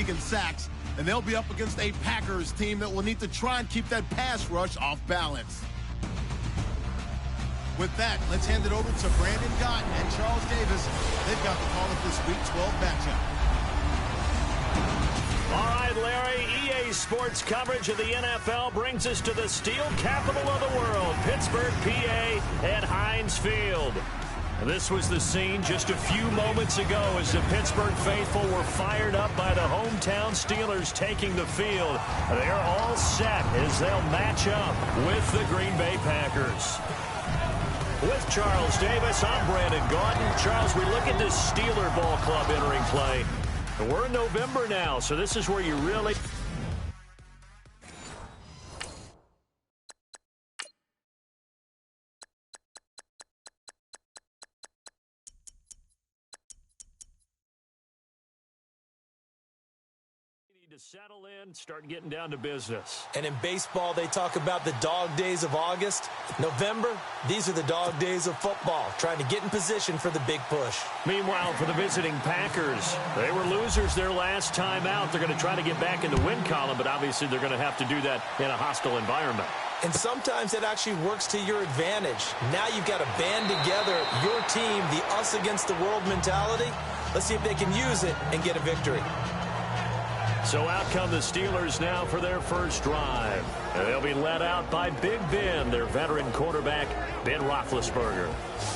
taking sacks, and they'll be up against a Packers team that will need to try and keep that pass rush off balance. With that, let's hand it over to Brandon Gott and Charles Davis. They've got the call of this Week 12 matchup. All right, Larry, EA Sports coverage of the NFL brings us to the steel capital of the world, Pittsburgh, PA, at Heinz Field. This was the scene just a few moments ago as the Pittsburgh faithful were fired up by the hometown Steelers taking the field. They're all set as they'll match up with the Green Bay Packers. With Charles Davis, I'm Brandon Gaudin. Charles, we look at this Steeler Ball Club entering play. We're in November now, so this is where you really... to settle in, start getting down to business. And in baseball, they talk about the dog days of August. November, these are the dog days of football, trying to get in position for the big push. Meanwhile, for the visiting Packers, they were losers their last time out. They're going to try to get back in the win column, but obviously they're going to have to do that in a hostile environment. And sometimes it actually works to your advantage. Now you've got to band together your team, the us against the world mentality. Let's see if they can use it and get a victory. So out come the Steelers now for their first drive. And they'll be led out by Big Ben, their veteran quarterback, Ben Roethlisberger.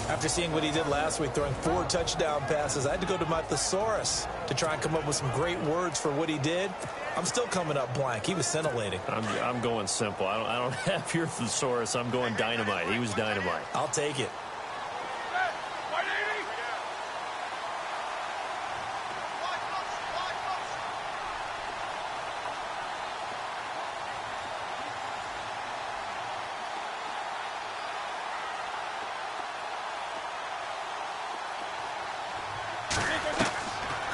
After seeing what he did last week, throwing 4 touchdown passes, I had to go to my thesaurus to try and come up with some great words for what he did. I'm still coming up blank. He was scintillating. I'm going simple. I don't have your thesaurus. I'm going dynamite. He was dynamite. I'll take it.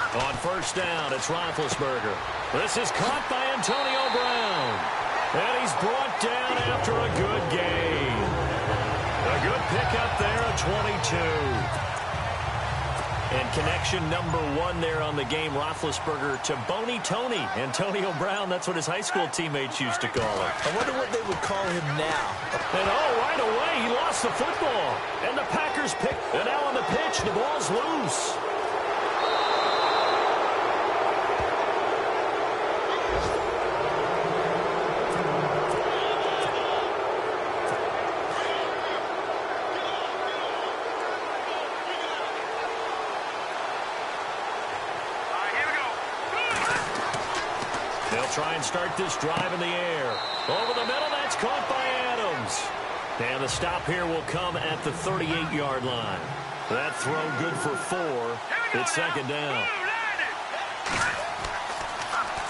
On first down, it's Roethlisberger. This is caught by Antonio Brown. And he's brought down after a good gain. A good pickup there at 22. And connection number 1 there on the game, Roethlisberger to Boney Tony. Antonio Brown, that's what his high school teammates used to call him. I wonder what they would call him now. And right away, he lost the football. And the Packers pick. And now on the pitch, the ball's loose. Try and start this drive in the air. Over the middle, that's caught by Adams. And the stop here will come at the 38-yard line. That throw good for 4. It's second down.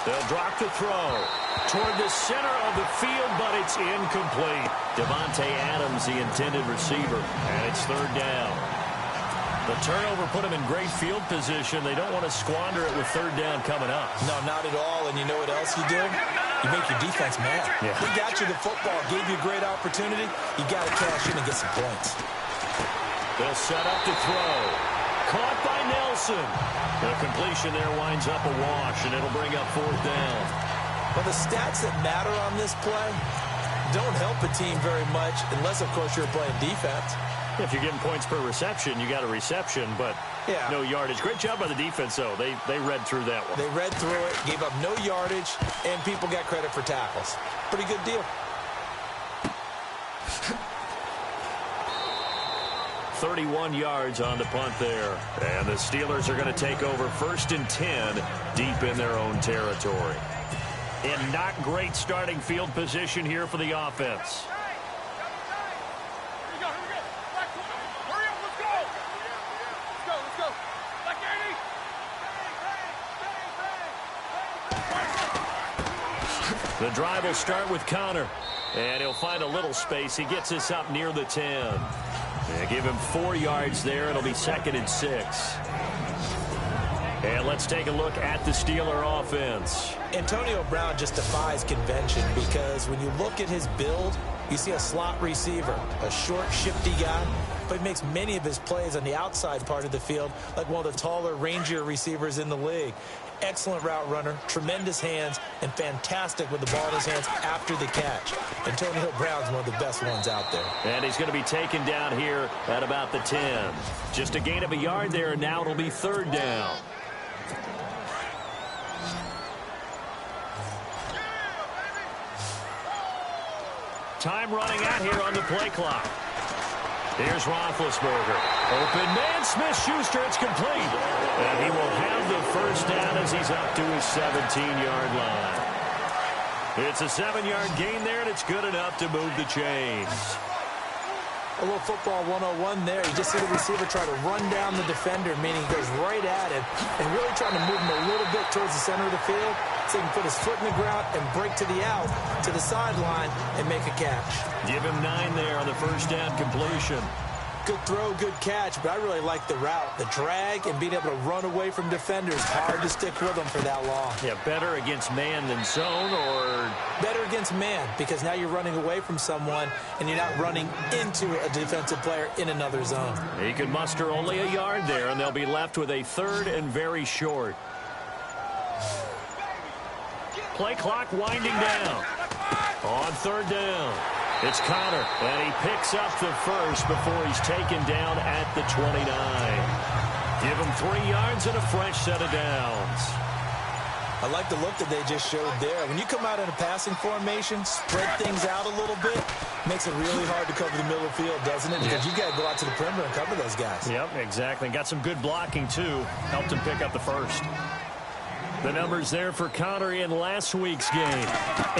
They'll drop the throw toward the center of the field, but it's incomplete. Devontae Adams, the intended receiver, and it's third down. The turnover put them in great field position. They don't want to squander it with third down coming up. No, not at all. And you know what else you do? You make your defense mad. Yeah. They got you the football, gave you a great opportunity. You got to cash in and get some points. They'll set up to throw. Caught by Nelson. The completion there winds up a wash, and it'll bring up fourth down. Well, the stats that matter on this play don't help a team very much unless, of course, you're playing defense. If you're getting points per reception, you got a reception, but no yardage. Great job by the defense, though. They read through that one. They read through it, gave up no yardage, and people got credit for tackles. Pretty good deal. 31 yards on the punt there. And the Steelers are going to take over first and 10 deep in their own territory. In not great starting field position here for the offense. The drive will start with Connor, and he'll find a little space. He gets us up near the 10. They give him 4 yards there. It'll be second and 6. And let's take a look at the Steeler offense. Antonio Brown just defies convention because when you look at his build, you see a slot receiver, a short, shifty guy, but he makes many of his plays on the outside part of the field like one of the taller, rangier receivers in the league. Excellent route runner, tremendous hands, and fantastic with the ball in his hands after the catch. Antonio Brown's one of the best ones out there. And he's going to be taken down here at about the 10. Just a gain of a yard there, and now it'll be 3rd down. Time running out here on the play clock. Here's Roethlisberger. Open man, Smith-Schuster, it's complete. And he will have the 1st down as he's up to his 17-yard line. It's a 7-yard gain there, and it's good enough to move the chains. A little football 101 there. You just see the receiver try to run down the defender, meaning he goes right at him and really trying to move him a little bit towards the center of the field so he can put his foot in the ground and break to the out, to the sideline, and make a catch. Give him 9 there on the 1st down completion. Good throw, good catch, but I really like the route. The drag and being able to run away from defenders. Hard to stick with them for that long. Yeah, better against man than zone, or? Better against man, because now you're running away from someone and you're not running into a defensive player in another zone. He could muster only a yard there, and they'll be left with a 3rd and very short. Play clock winding down. On 3rd down. It's Connor, and he picks up the 1st before he's taken down at the 29. Give him 3 yards and a fresh set of downs. I like the look that they just showed there. When you come out in a passing formation, spread things out a little bit, makes it really hard to cover the middle of the field, doesn't it? Because you got to go out to the perimeter and cover those guys. Yep, exactly. Got some good blocking, too. Helped him pick up the 1st. The numbers there for Connor in last week's game.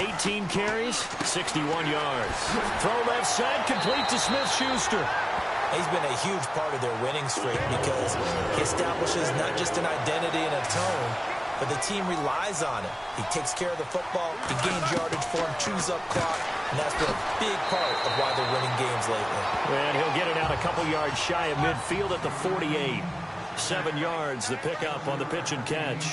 18 carries, 61 yards. Throw left side, complete to Smith-Schuster. He's been a huge part of their winning streak because he establishes not just an identity and a tone, but the team relies on it. He takes care of the football, he gains yardage for him, chews up clock, and that's been a big part of why they're winning games lately. And he'll get it out a couple yards shy of midfield at the 48. 7 yards, the pickup on the pitch and catch.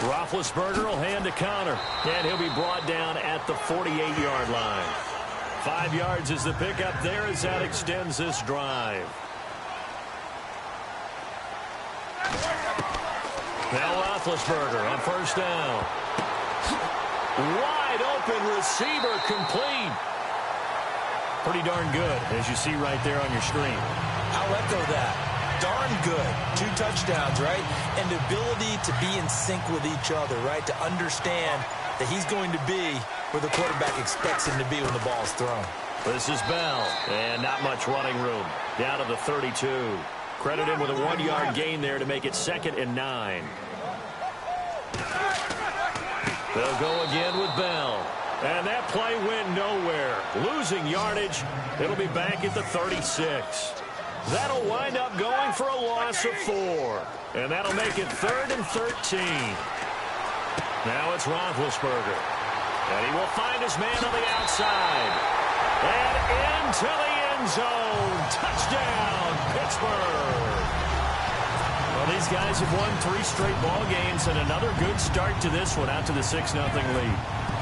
Roethlisberger will hand to Connor, and he'll be brought down at the 48-yard line. 5 yards is the pickup there as that extends this drive. Now Roethlisberger on 1st down. Wide open receiver, complete. Pretty darn good, as you see right there on your screen. I'll echo that. Darn good. 2 touchdowns, right? And the ability to be in sync with each other, right? To understand that he's going to be where the quarterback expects him to be when the ball's thrown. This is Bell, and not much running room. Down to the 32. Credit him with a 1-yard gain there to make it 2nd and 9. They'll go again with Bell. And that play went nowhere. Losing yardage. It'll be back at the 36. That'll wind up going for a loss of 4. And that'll make it 3rd and 13. Now it's Roethlisberger. And he will find his man on the outside. And into the end zone. Touchdown, Pittsburgh. Well, these guys have won 3 straight ball games, and another good start to this one out to the 6-0 lead.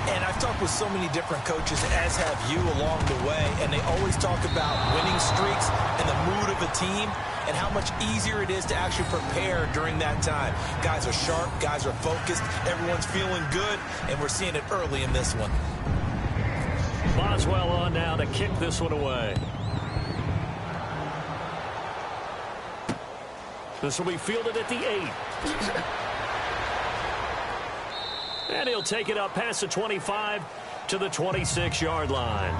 And I've talked with so many different coaches, as have you, along the way, and they always talk about winning streaks and the mood of a team and how much easier it is to actually prepare during that time. Guys are sharp, guys are focused, everyone's feeling good, and we're seeing it early in this one. Boswell on now to kick this one away. This will be fielded at the 8. And he'll take it up past the 25 to the 26-yard line.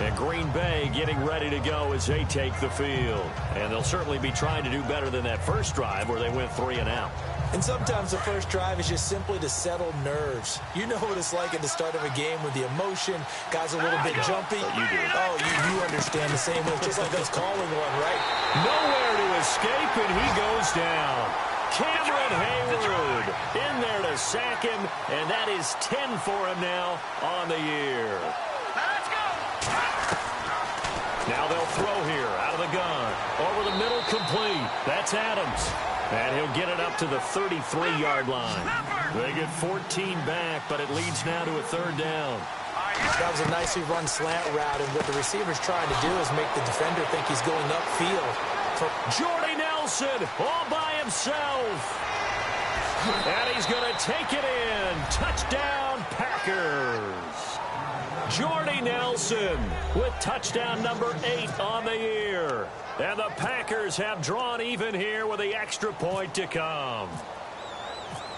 And Green Bay getting ready to go as they take the field. And they'll certainly be trying to do better than that first drive where they went 3 and out. And sometimes the first drive is just simply to settle nerves. You know what it's like at the start of a game with the emotion. Guys a little bit jumpy. You do. Oh, you understand the same way. It's just like us calling one, right? Nowhere to escape, and he goes down. Cameron Hayward in there to sack him, and that is 10 for him now on the year. Now Now they'll throw here out of the gun. Over the middle, complete. That's Adams. And he'll get it up to the 33-yard line. They get 14 back, but it leads now to a third down. That was a nicely run slant route, and what the receiver's trying to do is make the defender think he's going upfield. Jordy Nelson all by himself. And he's going to take it in. Touchdown, Packers. Jordy Nelson with touchdown number 8 on the year. And the Packers have drawn even here with the extra point to come.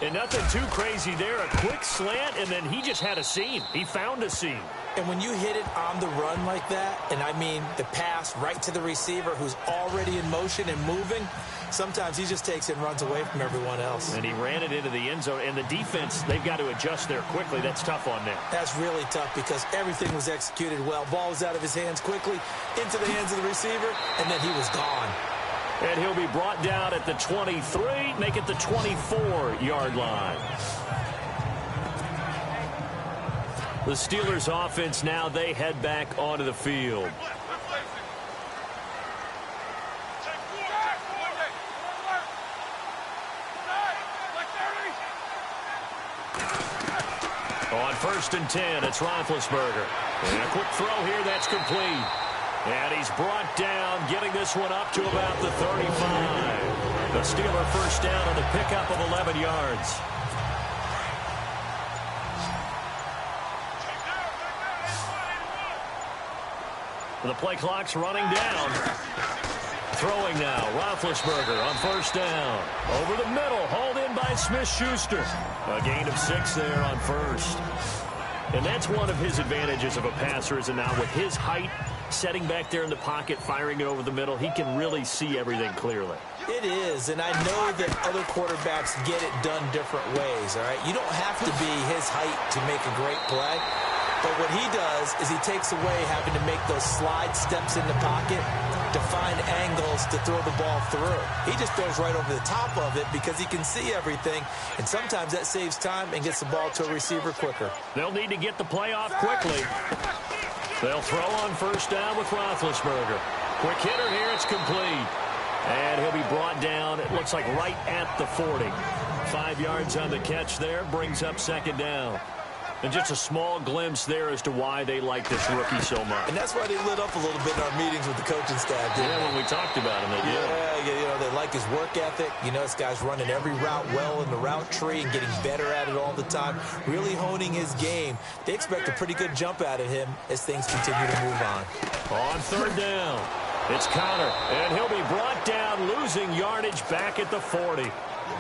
And nothing too crazy there. A quick slant, and then he just had a seam. He found a seam. And when you hit it on the run like that, and I mean the pass right to the receiver who's already in motion and moving, sometimes he just takes it and runs away from everyone else. And he ran it into the end zone. And the defense, they've got to adjust there quickly. That's tough on them. That's really tough because everything was executed well. Ball was out of his hands quickly, into the hands of the receiver, and then he was gone. And he'll be brought down at the 23, make it the 24-yard line. The Steelers offense now, they head back onto the field. On 1st and 10, it's Roethlisberger. And a quick throw here, that's complete. And he's brought down, getting this one up to about the 35. The Steeler first down on the pickup of 11 yards. The play clock's running down. Throwing now, Roethlisberger on 1st down. Over the middle, hauled in by Smith-Schuster. A gain of 6 there on 1st. And that's one of his advantages of a passer, is now with his height, setting back there in the pocket, firing it over the middle, he can really see everything clearly. It is, and I know that other quarterbacks get it done different ways, all right? You don't have to be his height to make a great play, but what he does is he takes away having to make those slide steps in the pocket to find angles to throw the ball through. He just throws right over the top of it because he can see everything, and sometimes that saves time and gets the ball to a receiver quicker. They'll need to get the play off quickly. They'll throw on 1st down with Roethlisberger. Quick hitter here, it's complete. And he'll be brought down, it looks like right at the 40. 5 yards on the catch there, brings up 2nd down. And just a small glimpse there as to why they like this rookie so much. And that's why they lit up a little bit in our meetings with the coaching staff. Yeah, when we talked about him, they did. Yeah, you know, they like his work ethic. You know, this guy's running every route well in the route tree and getting better at it all the time, really honing his game. They expect a pretty good jump out of him as things continue to move on. On 3rd down, it's Connor, and he'll be brought down, losing yardage back at the 40.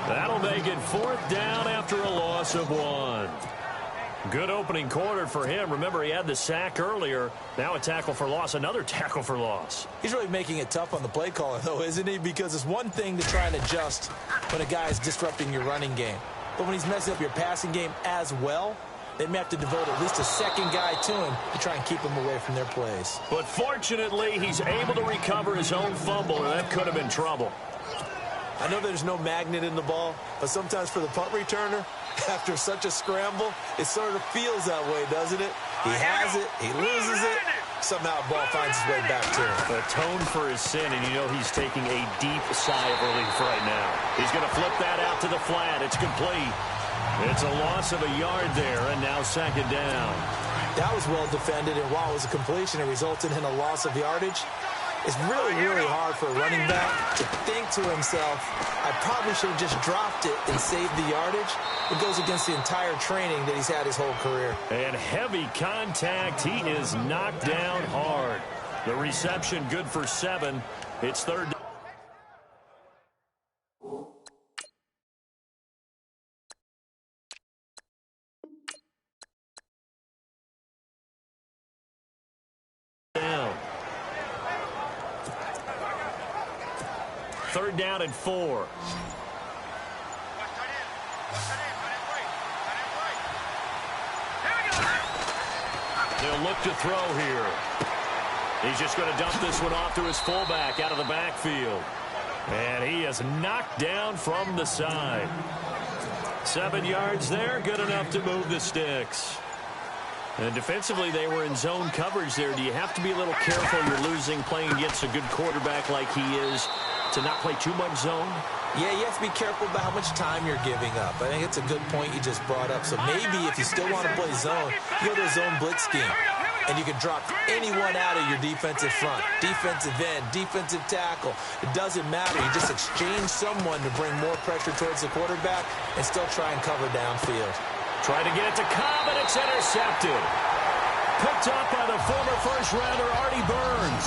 That'll make it 4th down after a loss of 1. Good opening quarter for him. Remember, he had the sack earlier. Now a tackle for loss, another tackle for loss. He's really making it tough on the play caller, though, isn't he? Because it's one thing to try and adjust when a guy is disrupting your running game. But when he's messing up your passing game as well, they may have to devote at least a second guy to him to try and keep him away from their plays. But fortunately, he's able to recover his own fumble, and that could have been trouble. I know there's no magnet in the ball, but sometimes for the punt returner, after such a scramble, it sort of feels that way, doesn't it? He has it, he loses it, somehow the ball finds its way back to him. Atone for his sin, and you know he's taking a deep sigh of relief right now. He's going to flip that out to the flat. It's complete. It's a loss of a yard there, and now 2nd down. That was well defended, and while it was a completion, it resulted in a loss of yardage. It's really, really hard for a running back to think to himself, I probably should have just dropped it and saved the yardage. It goes against the entire training that he's had his whole career. And heavy contact. He is knocked down hard. The reception good for 7. It's 3rd down. 3rd down and 4. They'll look to throw here. He's just going to dump this one off to his fullback out of the backfield. And he is knocked down from the side. 7 yards there, good enough to move the sticks. And defensively, they were in zone coverage there. Do you have to be a little careful? You're losing playing against a good quarterback like he is to not play too much zone? Yeah, you have to be careful about how much time you're giving up. I think it's a good point you just brought up. So maybe if you still want to play zone, you go to a zone blitz scheme. And you can drop anyone out of your defensive front, defensive end, defensive tackle. It doesn't matter. You just exchange someone to bring more pressure towards the quarterback and still try and cover downfield. Try to get it to Cobb, and it's intercepted. Picked up by the former first-rounder, Artie Burns.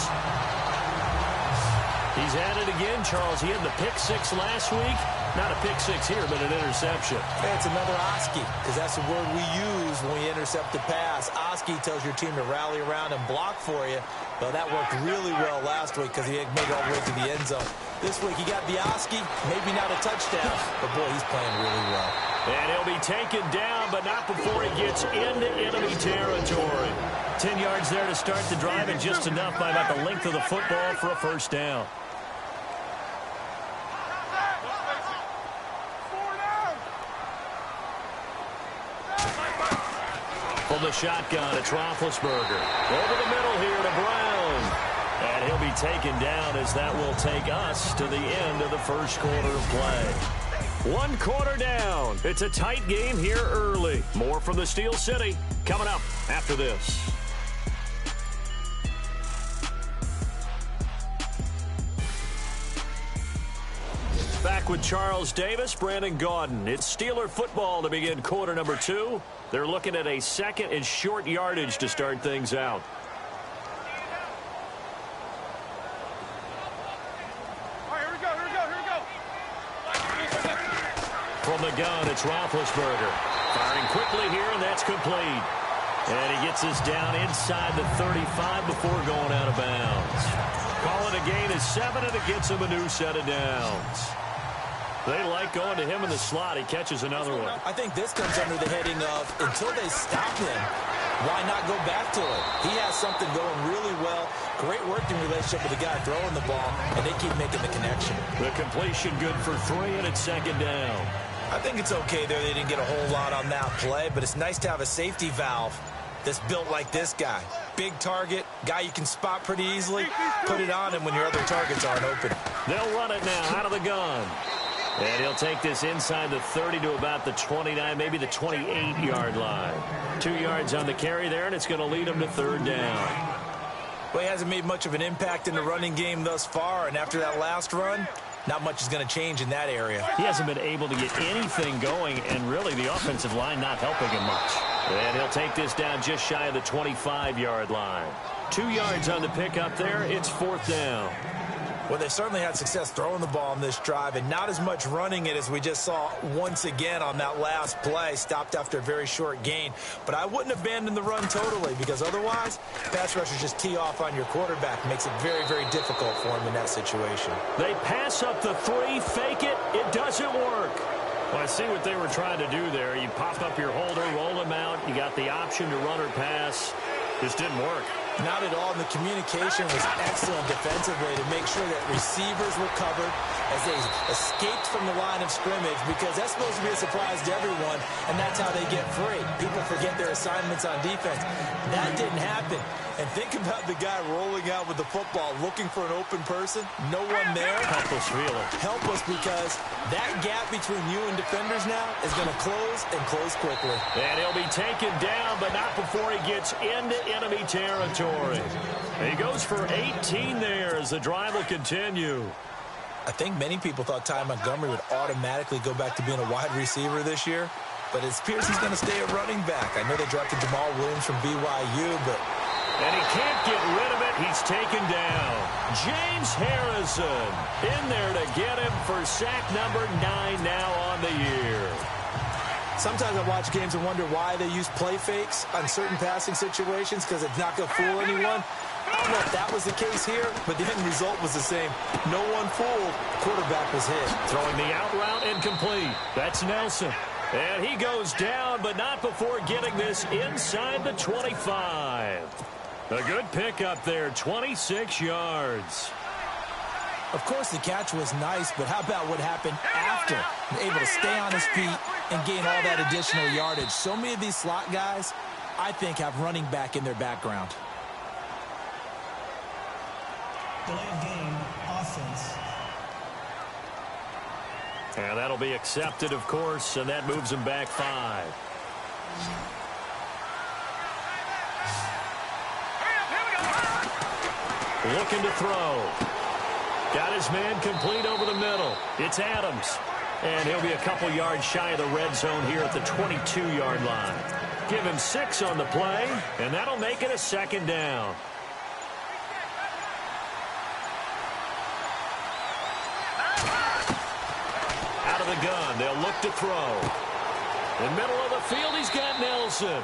He's at it again, Charles. He had the pick six last week. Not a pick six here, but an interception. Hey, it's another Oski, because that's the word we use when we intercept the pass. Oski tells your team to rally around and block for you. Well, that worked really well last week because he made it all the way to the end zone. This week he got the Oski, maybe not a touchdown, but boy, he's playing really well. And he'll be taken down, but not before he gets into enemy territory. 10 yards there to start the drive, and just enough by about the length of the football for a first down. From the shotgun, it's Roethlisberger. Over the middle here to Brown. And he'll be taken down as that will take us to the end of the first quarter of play. 1 quarter down. It's a tight game here early. More from the Steel City coming up after this. Back with Charles Davis, Brandon Gaudin. It's Steeler football to begin quarter number 2. They're looking at a second and short yardage to start things out. All right, here we go. From the gun, it's Roethlisberger. Firing quickly here, and that's complete. And he gets this down inside the 35 before going out of bounds. Calling a gain is 7, and it gets him a new set of downs. They like going to him in the slot. He catches another one. I think this comes under the heading of, until they stop him, why not go back to it? He has something going really well. Great working relationship with the guy throwing the ball, and they keep making the connection. The completion good for 3, and it's second down. I think it's okay there. They didn't get a whole lot on that play, but it's nice to have a safety valve that's built like this guy. Big target, guy you can spot pretty easily. Put it on him when your other targets aren't open. They'll run it now out of the gun. And he'll take this inside the 30 to about the 29, maybe the 28-yard line. 2 yards on the carry there, and it's going to lead him to third down. Well, he hasn't made much of an impact in the running game thus far, and after that last run, not much is going to change in that area. He hasn't been able to get anything going, and really the offensive line not helping him much. And he'll take this down just shy of the 25-yard line. 2 yards on the pickup there. It's fourth down. Well, they certainly had success throwing the ball on this drive, and not as much running it as we just saw once again on that last play. Stopped after a very short gain. But I wouldn't abandon the run totally, because otherwise, pass rushers just tee off on your quarterback. Makes it very, very difficult for him in that situation. They pass up the 3, fake it. It doesn't work. Well, I see what they were trying to do there. You pop up your holder, roll him out. You got the option to run or pass. Just didn't work. Not at all, and the communication was excellent defensively to make sure that receivers were covered as they escaped from the line of scrimmage, because that's supposed to be a surprise to everyone, and that's how they get free. People forget their assignments on defense. That didn't happen. And think about the guy rolling out with the football, looking for an open person. No one there. Helpless feeling. Helpless, because that gap between you and defenders now is going to close, and close quickly. And he'll be taken down, but not before he gets into enemy territory. He goes for 18 there as the drive will continue. I think many people thought Ty Montgomery would automatically go back to being a wide receiver this year, but it appears he's going to stay a running back. I know they drafted Jamal Williams from BYU, but... And he can't get rid of it. He's taken down. James Harrison in there to get him for sack number 9 now on the year. Sometimes I watch games and wonder why they use play fakes on certain passing situations, because it's not going to fool anyone. I don't know if that was the case here, but the end result was the same. No one fooled. Quarterback was hit. Throwing the out route incomplete. That's Nelson. And he goes down, but not before getting this inside the 25. A good pickup there, 26 yards. Of course, the catch was nice, but how about what happened after? Able to stay on his feet and gain all that additional yardage. So many of these slot guys I think, have running back in their background. Delay of game, offense. And that'll be accepted, of course, and that moves him back 5. Looking to throw. Got his man complete over the middle. It's Adams. And he'll be a couple yards shy of the red zone here at the 22-yard line. Give him 6 on the play, and that'll make it a 2nd down. Out of the gun, they'll look to throw. In the middle of the field, he's got Nelson.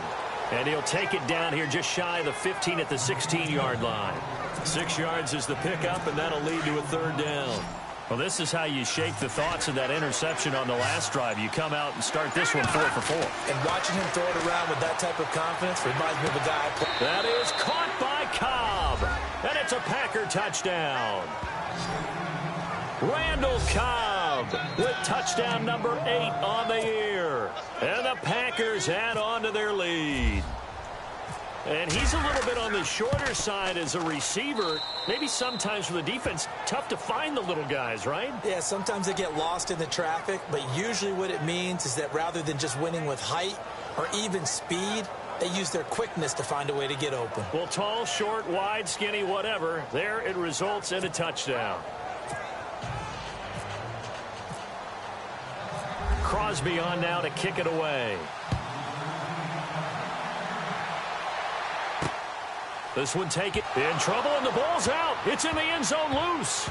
And he'll take it down here just shy of the 15 at the 16-yard line. 6 yards is the pickup, and that'll lead to a 3rd down. Well, this is how you shake the thoughts of that interception on the last drive. You come out and start this one 4 for 4. And watching him throw it around with that type of confidence reminds me of a guy. That is caught by Cobb. And it's a Packer touchdown. Randall Cobb with touchdown number 8 on the year. And the Packers add on to their lead. And he's a little bit on the shorter side as a receiver. Maybe sometimes for the defense, tough to find the little guys, right? Yeah, sometimes they get lost in the traffic, but usually what it means is that rather than just winning with height or even speed, they use their quickness to find a way to get open. Well, tall, short, wide, skinny, whatever, there it results in a touchdown. Crosby on now to kick it away. This one take it in trouble, and the ball's out. It's in the end zone loose.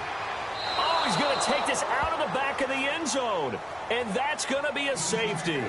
Oh, he's going to take this out of the back of the end zone. And that's going to be a safety.